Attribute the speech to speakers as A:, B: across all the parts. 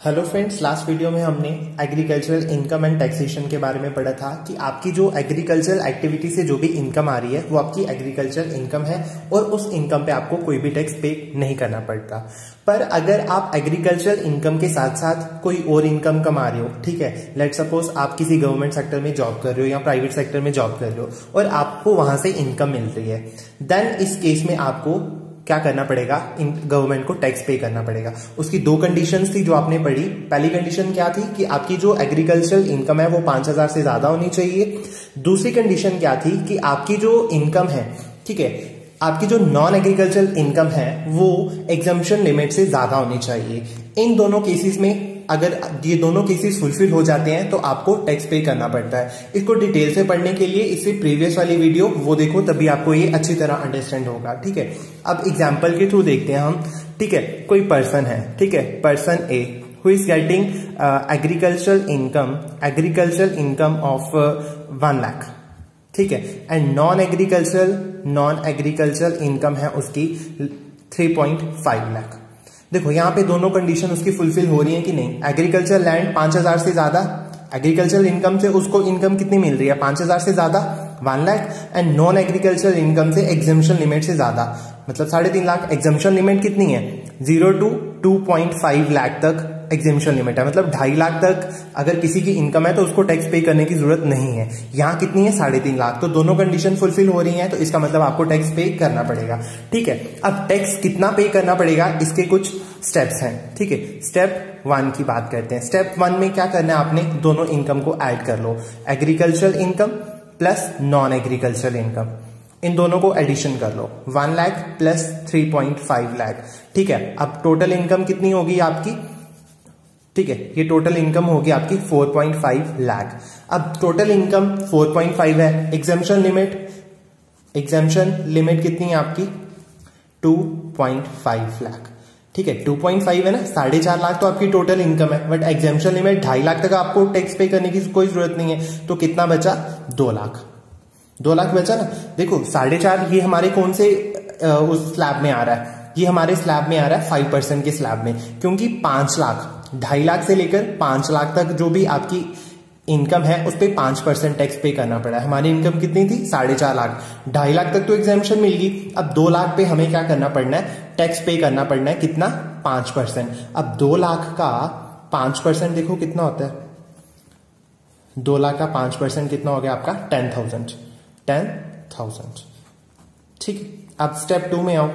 A: Hello friends, last video में हमने agricultural income and taxation के बारे में पढ़ा था कि आपकी जो एग्रीकल्चरल एक्टिविटी से जो भी इनकम आ रही है वो आपकी एग्रीकल्चरल इनकम है और उस इनकम पे आपको कोई भी टैक्स पे नहीं करना पड़ता। पर अगर आप एग्रीकल्चरल इनकम के साथ साथ कोई और इनकम कमा रहे हो, ठीक है, लेट सपोज आप किसी गवर्नमेंट सेक्टर में जॉब कर रहे हो या प्राइवेट सेक्टर में जॉब कर रहे हो और आपको वहां से इनकम मिल रही है, देन इस केस में आपको क्या करना पड़ेगा, इन गवर्नमेंट को टैक्स पे करना पड़ेगा। उसकी दो कंडीशंस थी जो आपने पढ़ी। पहली कंडीशन क्या थी कि आपकी जो एग्रीकल्चरल इनकम है वो 5,000 से ज्यादा होनी चाहिए। दूसरी कंडीशन क्या थी कि आपकी जो इनकम है, ठीक है, आपकी जो नॉन एग्रीकल्चरल इनकम है वो एग्जम्पशन लिमिट से ज्यादा होनी चाहिए। इन दोनों केसेस में अगर ये दोनों केसेस फुलफिल हो जाते हैं तो आपको टैक्स पे करना पड़ता है। इसको डिटेल से पढ़ने के लिए इससे प्रीवियस वाली वीडियो वो देखो, तभी आपको ये अच्छी तरह अंडरस्टैंड होगा। ठीक है, अब एग्जांपल के थ्रू देखते हैं हम। ठीक है, कोई पर्सन है, ठीक है, person A who is getting agricultural income of 1 lakh, ठीक है, एंड नॉन एग्रीकल्चरल इनकम है उसकी 3.5 लाख। देखो यहाँ पे दोनों कंडीशन उसकी फुलफिल हो रही है कि नहीं। एग्रीकल्चर लैंड 5,000 से ज्यादा, एग्रीकल्चर इनकम से उसको इनकम कितनी मिल रही है, 5,000 से ज्यादा 1 lakh, and non agriculture income से एग्जम्पशन लिमिट से ज्यादा, मतलब 3.5 लाख। एग्जम्पशन लिमिट कितनी है, 0 to 2.5 लाख तक एग्जम्पशन लिमिट है, मतलब 2.5 लाख तक अगर किसी की इनकम है तो उसको टैक्स पे करने की जरूरत नहीं है। यहाँ कितनी है, 3.5 लाख। तो दोनों कंडीशन फुलफिल हो रही हैं, तो इसका मतलब आपको टैक्स पे करना पड़ेगा। ठीक है, अब टैक्स कितना पे करना पड़ेगा, इसके कुछ स्टेप्स हैं। ठीक है, स्टेप 1 की बात करते हैं। स्टेप 1 में क्या करना है, आपने दोनों इनकम को ऐड कर लो, agricultural income plus non agricultural income, इन दोनों को एडिशन कर लो, 1 लाख प्लस 3.5 लाख। ठीक है, अब टोटल इनकम कितनी होगी आपकी, ठीक है, ये टोटल इनकम होगी आपकी 4.5 लाख। अब टोटल इनकम 4.5 है, एग्जम्पशन लिमिट कितनी है आपकी, 2.5 लाख। ठीक है, 2.5 है ना, 4.5 लाख तो आपकी टोटल इनकम है, बट एग्जम्पशन लिमिट 2.5 लाख तक आपको टैक्स पे करने की कोई जरूरत नहीं है। तो कितना बचा, 2 लाख। 2 लाख बचा ना। देखो 4.5 ये हमारे कौन से उस स्लैब में आ रहा है, ये हमारे स्लैब में आ रहा है 5% के स्लैब में, क्योंकि 5 लाख, 2.5 लाख से लेकर 5 लाख तक जो भी आपकी इनकम है उस पर 5% टैक्स पे करना पड़ा है। हमारी इनकम कितनी थी, 4.5 लाख, 2.5 लाख तक तो एग्जेम्पशन मिल गई। अब 2 लाख पे हमें क्या करना पड़ना है, टैक्स पे करना पड़ना है, कितना, 5%। अब 2 लाख का 5% देखो कितना होता है, 2 लाख का 5% कितना हो गया आपका, 10,000। ठीक है, अब स्टेप 2 में आओ।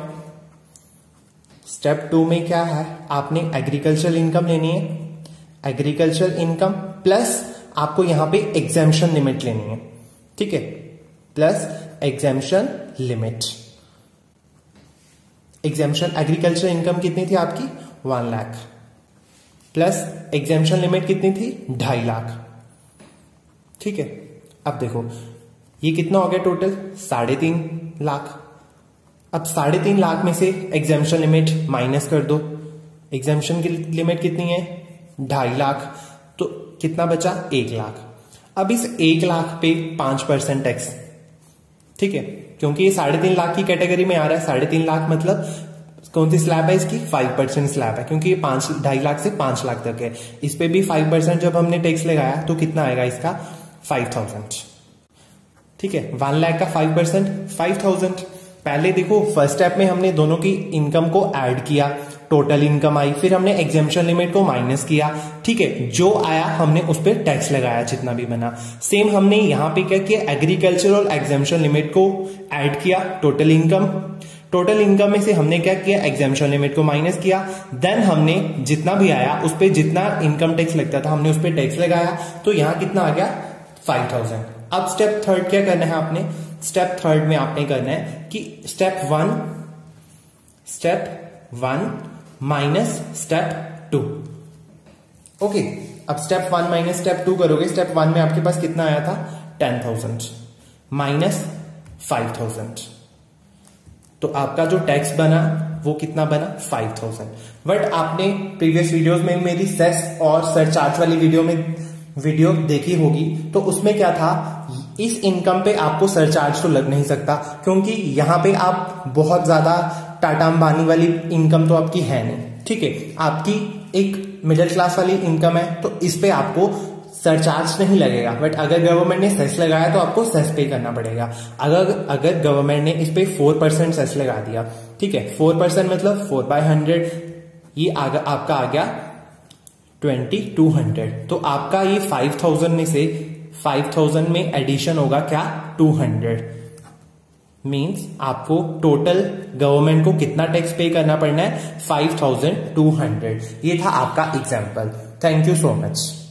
A: स्टेप 2 में क्या है, आपने एग्रीकल्चरल इनकम लेनी है, एग्रीकल्चरल इनकम प्लस आपको यहां पे एग्जेम्पशन लिमिट लेनी है। ठीक है, plus exemption limit. Exemption agriculture income कितनी थी आपकी, 1 लाख, प्लस एग्जेम्पशन लिमिट कितनी थी, 2.5 लाख। ठीक है, अब देखो ये कितना हो गया टोटल, 3.5 लाख। अब 3.5 लाख में से एग्जेम्पशन लिमिट माइनस कर दो, एग्जेम्पशन की लिमिट कितनी है, 2.5 लाख, तो कितना बचा, 1 लाख। अब इस 1 लाख पे 5% टैक्स, ठीक है, क्योंकि ये 3.5 लाख की कैटेगरी में आ रहा है। 3.5 लाख मतलब कौन सी स्लैब है इसकी, 5% स्लैब है, क्योंकि ये 2.5 लाख से 5 लाख तक है। इस पे भी 5% जब हमने टैक्स लगाया तो कितना आएगा इसका, 5,000। ठीक है, 1 लाख का 5%, 5,000। पहले देखो फर्स्ट स्टेप में हमने दोनों की इनकम को ऐड किया, टोटल इनकम आई, फिर हमने एग्जेम्पशन लिमिट को माइनस किया। ठीक है, जो आया हमने उस पर टैक्स लगाया जितना भी बना। सेम हमने यहां पे क्या किया, एग्रीकल्चरल एग्जेम्पशन लिमिट को ऐड किया, टोटल इनकम में से हमने क्या किया, एग्जेम्पशन लिमिट को माइनस किया। देन हमने जितना भी आया उस पर जितना इनकम टैक्स लगता था हमने उस पर टैक्स लगाया, तो यहां कितना आ गया, 5,000। अब स्टेप 3 क्या करना है आपने, स्टेप 3 में आपने करना है कि स्टेप 1 माइनस स्टेप 2। ओके, अब स्टेप 1 माइनस स्टेप 2 करोगे। स्टेप 1 में आपके पास कितना आया था, 10,000 माइनस 5,000, तो आपका जो टैक्स बना वो कितना बना, 5,000। बट आपने प्रीवियस वीडियोस में मेरी सेस और सरचार्ज वाली वीडियो देखी होगी, तो उसमें क्या था, इस इनकम पे आपको सरचार्ज तो लग नहीं सकता, क्योंकि यहां पे आप बहुत ज्यादा टाटा अंबानी वाली इनकम तो आपकी है नहीं। ठीक है, आपकी एक मिडिल क्लास वाली इनकम है तो इस पे आपको सरचार्ज नहीं लगेगा, बट अगर गवर्नमेंट ने सेस लगाया तो आपको सेस पे करना पड़ेगा। अगर गवर्नमेंट ने इस पे 4% सेस लगा दिया, ठीक है, 4% मतलब 4/100, ये आपका आ गया 2200। तो आपका ये 5000 में से 5000 में एडिशन होगा क्या, 200। मींस आपको टोटल गवर्नमेंट को कितना टैक्स पे करना पड़ना है, 5200। ये था आपका example. Thank you so much.